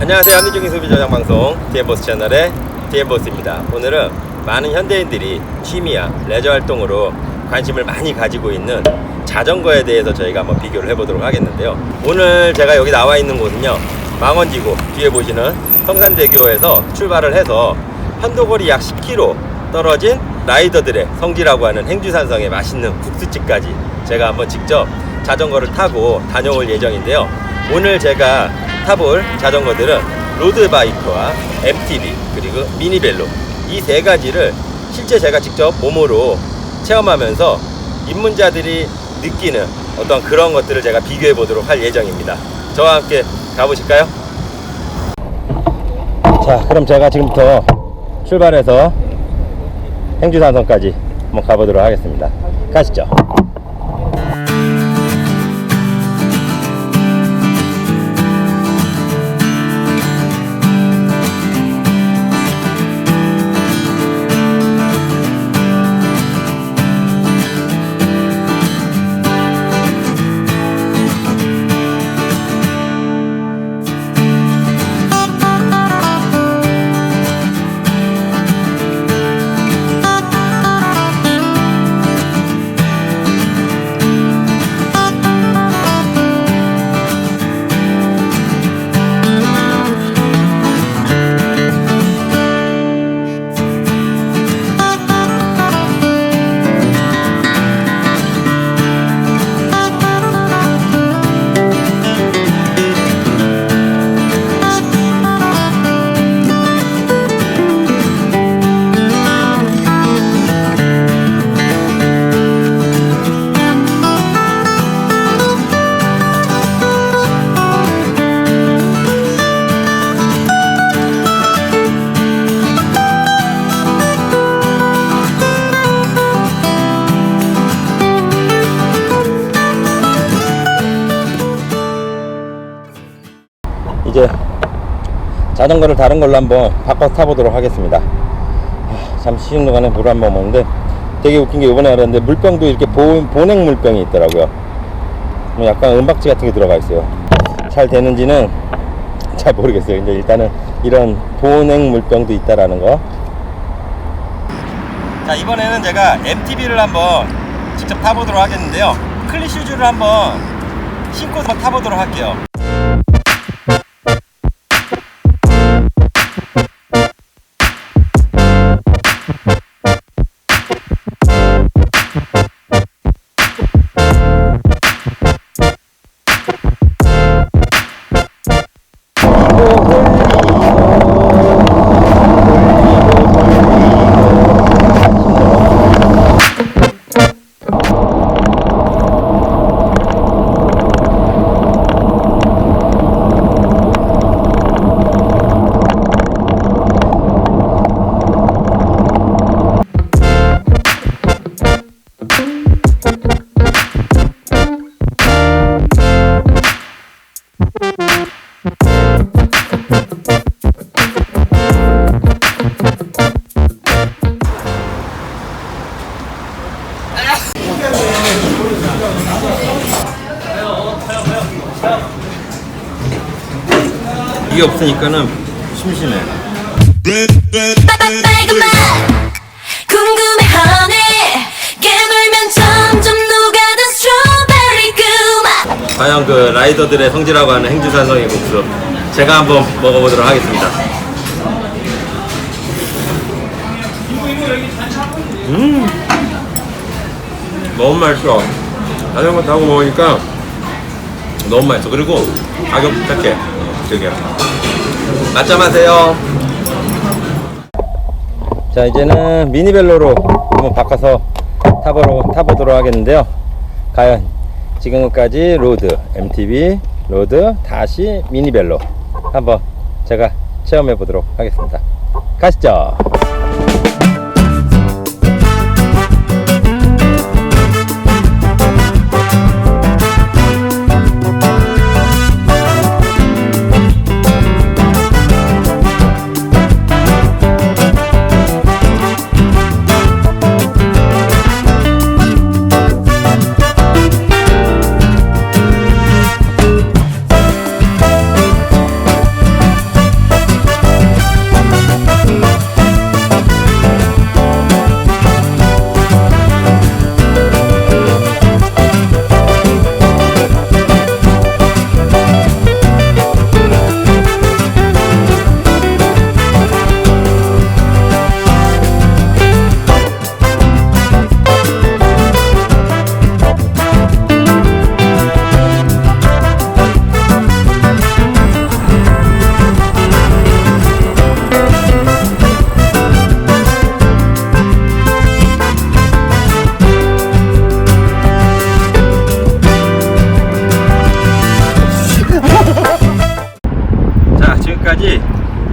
안녕하세요. 합리적인 소비 전향 방송 DM보스 채널의 DM보스입니다. 오늘은 많은 현대인들이 취미야 레저 활동으로 관심을 많이 가지고 있는 자전거에 대해서 저희가 한번 비교를 해보도록 하겠는데요. 오늘 제가 여기 나와 있는 곳은요, 망원지구 뒤에 보시는 성산대교에서 출발을 해서 편도거리 약 10km 떨어진 라이더들의 성지라고 하는 행주산성의 맛있는 국수집까지 제가 한번 직접 자전거를 타고 다녀올 예정인데요. 오늘 제가 타볼 자전거들은 로드바이크와 MTB 그리고 미니벨로, 이 세 가지를 실제 제가 직접 몸으로 체험하면서 입문자들이 느끼는 어떤 그런 것들을 제가 비교해 보도록 할 예정입니다. 저와 함께 가보실까요? 자, 그럼 제가 지금부터 출발해서 행주산성까지 한번 가보도록 하겠습니다. 가시죠. 이제 자전거를 다른 걸로 한번 바꿔서 타보도록 하겠습니다. 잠시 쉬는 동안에 물 한번 먹는데 되게 웃긴 게, 이번에 알았는데 물병도 이렇게 보냉 물병이 있더라고요. 약간 은박지 같은 게 들어가 있어요. 잘 되는지는 잘 모르겠어요. 근데 일단은 이런 보냉 물병도 있다라는 거. 자, 이번에는 제가 MTB를 한번 직접 타보도록 하겠는데요. 클리 슈즈를 한번 신고 한번 타보도록 할게요. 이게 없으니까는 심심해. 궁금해하네. 깨물면 점점 녹아든 스트로베리 그 맛. 과연 그 라이더들의 성지라고 하는 행주산성의 국수, 제가 한번 먹어보도록 하겠습니다. 너무 맛있어. 자전거 타고 먹으니까 너무 맛있어. 그리고 가격 착해. 되게 맛점하세요. 자, 이제는 미니벨로로 한번 바꿔서 타보도록 하겠는데요. 과연 지금까지 로드, MTB, 로드, 다시 미니벨로 한번 제가 체험해 보도록 하겠습니다. 가시죠.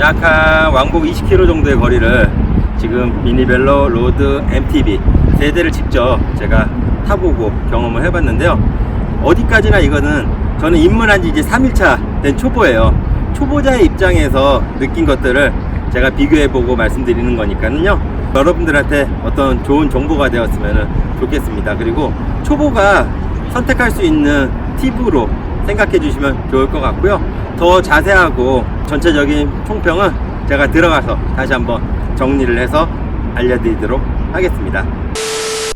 약 한 왕복 20km 정도의 거리를 지금 미니벨로, 로드, MTB 세 대를 직접 제가 타보고 경험을 해봤는데요. 어디까지나 이거는 저는 입문한 지 이제 3일차 된 초보예요. 초보자의 입장에서 느낀 것들을 제가 비교해보고 말씀드리는 거니까요. 여러분들한테 어떤 좋은 정보가 되었으면 좋겠습니다. 그리고 초보가 선택할 수 있는 팁으로 생각해 주시면 좋을 것 같고요. 더 자세하고 전체적인 총평은 제가 들어가서 다시 한번 정리를 해서 알려드리도록 하겠습니다.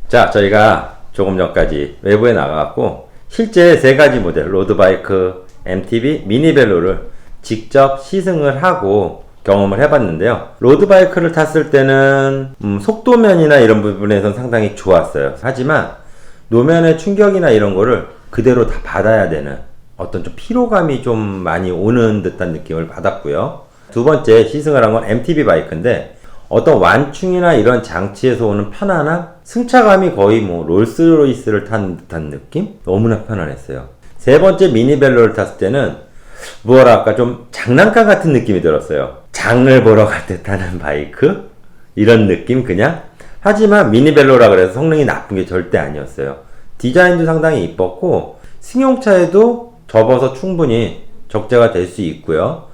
자, 저희가 조금 전까지 외부에 나가갖고 실제 세 가지 모델 로드바이크, MTB, 미니벨로를 직접 시승을 하고 경험을 해봤는데요. 로드바이크를 탔을 때는 속도면이나 이런 부분에선 상당히 좋았어요. 하지만 노면의 충격이나 이런 거를 그대로 다 받아야 되는 어떤 좀 피로감이 좀 많이 오는 듯한 느낌을 받았고요. 두 번째 시승을 한 건 MTB 바이크인데 어떤 완충이나 이런 장치에서 오는 편안함? 승차감이 거의 뭐 롤스로이스를 탄 듯한 느낌? 너무나 편안했어요. 세 번째 미니벨로를 탔을 때는 뭐랄까 좀 장난감 같은 느낌이 들었어요. 장을 보러 갈 때 타는 바이크? 이런 느낌 그냥? 하지만 미니벨로라 그래서 성능이 나쁜 게 절대 아니었어요. 디자인도 상당히 이뻤고 승용차에도 접어서 충분히 적재가 될 수 있고요.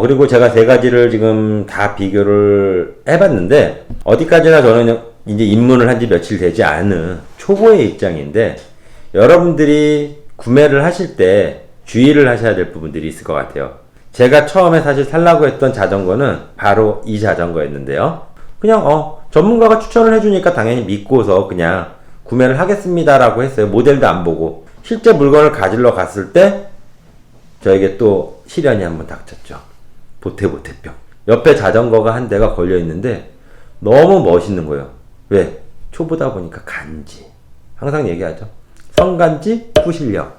그리고 제가 세 가지를 지금 다 비교를 해봤는데 어디까지나 저는 이제 입문을 한 지 며칠 되지 않은 초보의 입장인데 여러분들이 구매를 하실 때 주의를 하셔야 될 부분들이 있을 것 같아요. 제가 처음에 사실 살라고 했던 자전거는 바로 이 자전거였는데요. 그냥 전문가가 추천을 해주니까 당연히 믿고서 그냥 구매를 하겠습니다 라고 했어요. 모델도 안 보고. 실제 물건을 가지러 갔을 때 저에게 또 시련이 한번 닥쳤죠. 보태보태병. 옆에 자전거가 한 대가 걸려 있는데 너무 멋있는 거예요. 왜? 초보다 보니까 간지. 항상 얘기하죠. 성간지, 후실력.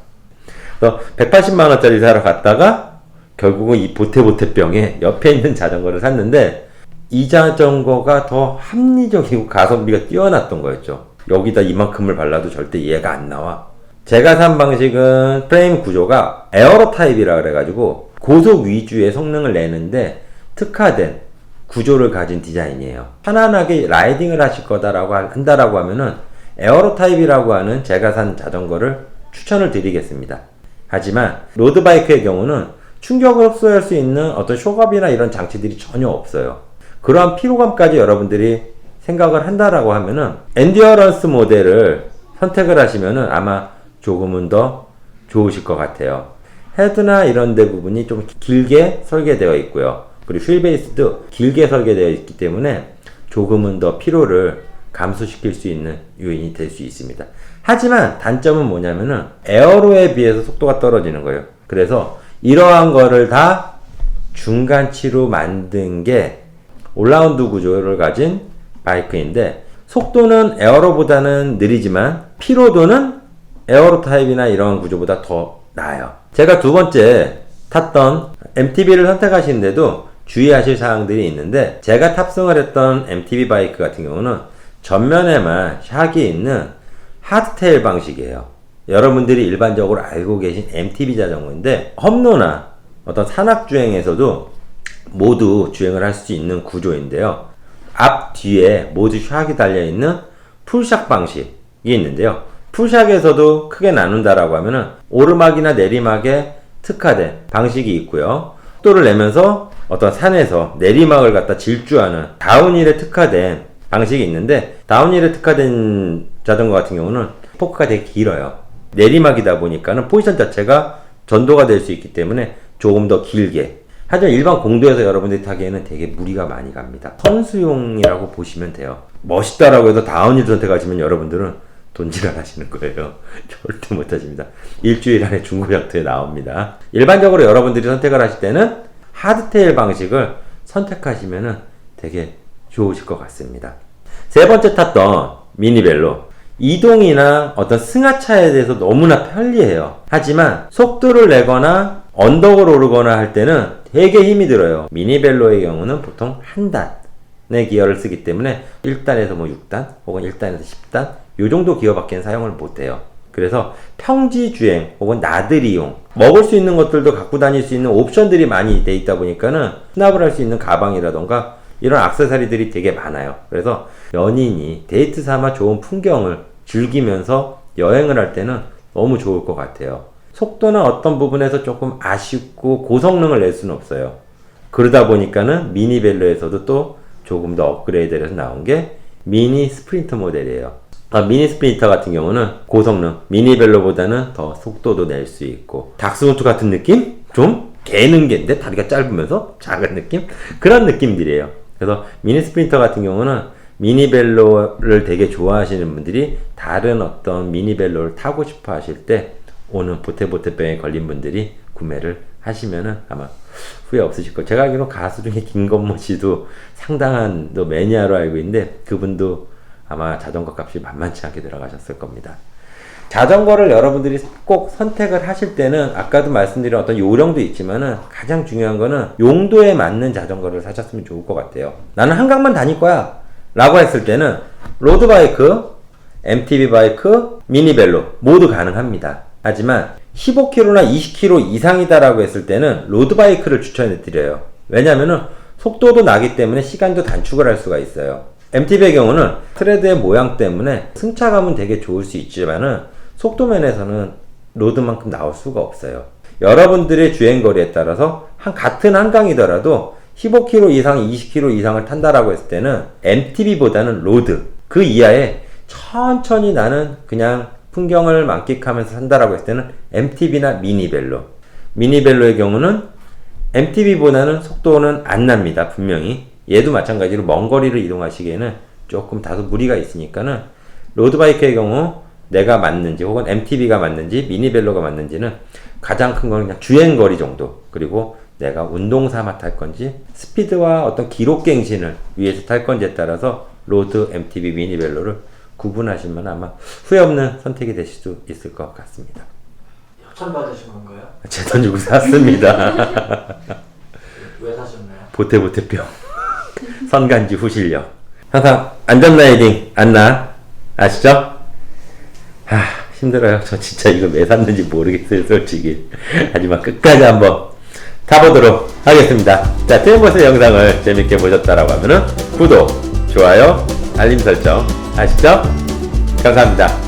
그래서 180만원짜리 사러 갔다가 결국은 이 보태보태병에 옆에 있는 자전거를 샀는데 이 자전거가 더 합리적이고 가성비가 뛰어났던 거였죠. 여기다 이만큼을 발라도 절대 이해가 안 나와. 제가 산 방식은 프레임 구조가 에어로 타입이라 그래가지고 고속 위주의 성능을 내는데 특화된 구조를 가진 디자인이에요. 편안하게 라이딩을 하실 거다라고 한다라고 하면은 에어로 타입이라고 하는 제가 산 자전거를 추천을 드리겠습니다. 하지만 로드바이크의 경우는 충격을 흡수할 수 있는 어떤 쇼업이나 이런 장치들이 전혀 없어요. 그러한 피로감까지 여러분들이 생각을 한다라고 하면은 엔듀어런스 모델을 선택을 하시면은 아마 조금은 더 좋으실 것 같아요. 헤드나 이런 데 부분이 좀 길게 설계되어 있고요. 그리고 휠베이스도 길게 설계되어 있기 때문에 조금은 더 피로를 감소시킬 수 있는 요인이 될 수 있습니다. 하지만 단점은 뭐냐면은 에어로에 비해서 속도가 떨어지는 거예요. 그래서 이러한 거를 다 중간치로 만든 게 올라운드 구조를 가진 바이크인데 속도는 에어로보다는 느리지만 피로도는 에어로 타입이나 이런 구조보다 더 나아요. 제가 두 번째 탔던 MTB를 선택하시는데도 주의하실 사항들이 있는데 제가 탑승을 했던 MTB 바이크 같은 경우는 전면에만 샥이 있는 하드테일 방식이에요. 여러분들이 일반적으로 알고 계신 MTB 자전거인데 험로나 어떤 산악주행에서도 모두 주행을 할 수 있는 구조인데요. 앞, 뒤에 모두 샥이 달려있는 풀샥 방식이 있는데요. 풀샥에서도 크게 나눈다라고 하면은 오르막이나 내리막에 특화된 방식이 있고요. 속도를 내면서 어떤 산에서 내리막을 갖다 질주하는 다운힐에 특화된 방식이 있는데 다운힐에 특화된 자전거 같은 경우는 포크가 되게 길어요. 내리막이다 보니까는 포지션 자체가 전도가 될 수 있기 때문에 조금 더 길게. 하지만 일반 공도에서 여러분들이 타기에는 되게 무리가 많이 갑니다. 선수용이라고 보시면 돼요. 멋있다라고 해서 다운힐 선택하시면 여러분들은 돈지랄 하시는 거예요. 절대 못 하십니다. 일주일 안에 중고장터에 나옵니다. 일반적으로 여러분들이 선택을 하실 때는 하드테일 방식을 선택하시면 되게 좋으실 것 같습니다. 세 번째 탔던 미니벨로. 이동이나 어떤 승하차에 대해서 너무나 편리해요. 하지만 속도를 내거나 언덕을 오르거나 할 때는 되게 힘이 들어요. 미니벨로의 경우는 보통 한 단의 기어를 쓰기 때문에 1단에서 6단 혹은 1단에서 10단 요 정도 기어밖에 사용을 못해요. 그래서 평지 주행 혹은 나들이용 먹을 수 있는 것들도 갖고 다닐 수 있는 옵션들이 많이 돼 있다 보니까는 수납을 할 수 있는 가방이라던가 이런 액세서리들이 되게 많아요. 그래서 연인이 데이트 삼아 좋은 풍경을 즐기면서 여행을 할 때는 너무 좋을 것 같아요. 속도나 어떤 부분에서 조금 아쉽고 고성능을 낼 수는 없어요. 그러다 보니까는 미니벨로에서도 또 조금 더 업그레이드를 해서 나온 게 미니 스프린터 모델이에요. 미니 스프린터 같은 경우는 고성능, 미니벨로보다는 더 속도도 낼 수 있고 닥스훈트 같은 느낌? 좀 개능개인데 다리가 짧으면서 작은 느낌? 그런 느낌들이에요. 그래서 미니 스프린터 같은 경우는 미니벨로를 되게 좋아하시는 분들이 다른 어떤 미니벨로를 타고 싶어 하실 때 오는 보태보태병에 걸린 분들이 구매를 하시면은 아마 후회 없으실 거예요. 제가 알기로 가수 중에 김건모 씨도 상당한 또 매니아로 알고 있는데 그분도 아마 자전거 값이 만만치 않게 들어가셨을 겁니다. 자전거를 여러분들이 꼭 선택을 하실 때는 아까도 말씀드린 어떤 요령도 있지만은 가장 중요한 거는 용도에 맞는 자전거를 사셨으면 좋을 것 같아요. 나는 한강만 다닐 거야 라고 했을 때는 로드바이크, MTB 바이크, 미니벨로 모두 가능합니다. 하지만 15km나 20km 이상이다라고 했을 때는 로드바이크를 추천해 드려요. 왜냐면은 속도도 나기 때문에 시간도 단축을 할 수가 있어요. MTB의 경우는 트레드의 모양 때문에 승차감은 되게 좋을 수 있지만은 속도면에서는 로드만큼 나올 수가 없어요. 여러분들의 주행거리에 따라서 같은 한강이더라도 15km 이상, 20km 이상을 탄다라고 했을 때는 MTB보다는 로드, 그 이하에 천천히 나는 그냥 풍경을 만끽하면서 산다라고 했을 때는 MTB나 미니벨로. 미니벨로의 경우는 MTB보다는 속도는 안 납니다. 분명히. 얘도 마찬가지로 먼 거리를 이동하시기에는 조금 다소 무리가 있으니까는 로드바이크의 경우 내가 맞는지 혹은 MTB가 맞는지 미니벨로가 맞는지는 가장 큰 건 그냥 주행거리 정도, 그리고 내가 운동 삼아 탈 건지 스피드와 어떤 기록갱신을 위해서 탈 건지에 따라서 로드, MTB, 미니벨로를 구분하시면 아마 후회 없는 선택이 되실 수 있을 것 같습니다. 협찬 받으신 건가요? 제 돈 주고 샀습니다. 왜 사셨나요? 보태보태병. 선간지 후실력. 항상 안전라이딩 안나 아시죠? 힘들어요. 저 진짜 이거 왜 샀는지 모르겠어요, 솔직히. 하지만 끝까지 한번 타보도록 하겠습니다. 자, 테이버스 영상을 재밌게 보셨다라고 하면은 구독, 좋아요, 알림 설정 아시죠? 감사합니다.